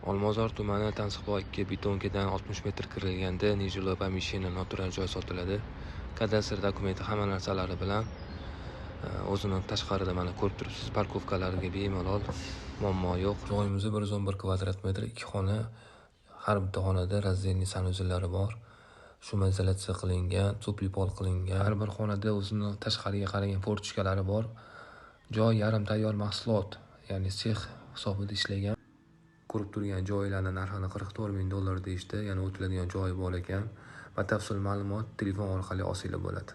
Olmazor tumani Tansiqboy 2 betonkadan 60 metr kirilganda neжилой помещение noturar joy sotiladi. Kadastr dokumenti hamma narsalari bilan o'zini tashqarida mana ko'rib turibsiz, parkovkalarga bemalol, muammo yo'q. Joyimiz 111 kvadrat metr, 2 xona, har bitta xonada razdельный sanuzellari bor. Shumaizolyatsiya qilingan, tupli pol qilingan. Har bir xonada o'zini tashqariga qaragan fortichkalari bor. Joy yarim tayyor mahsulot, ya'ni sex hisobida ishlagan. Ko'rib turgan joylarning narxini $44,000 deyishdi, ya'ni o'tiladigan joyi bor ekan. Batafsil ma'lumot telefon orqali olsanglar bo'ladi.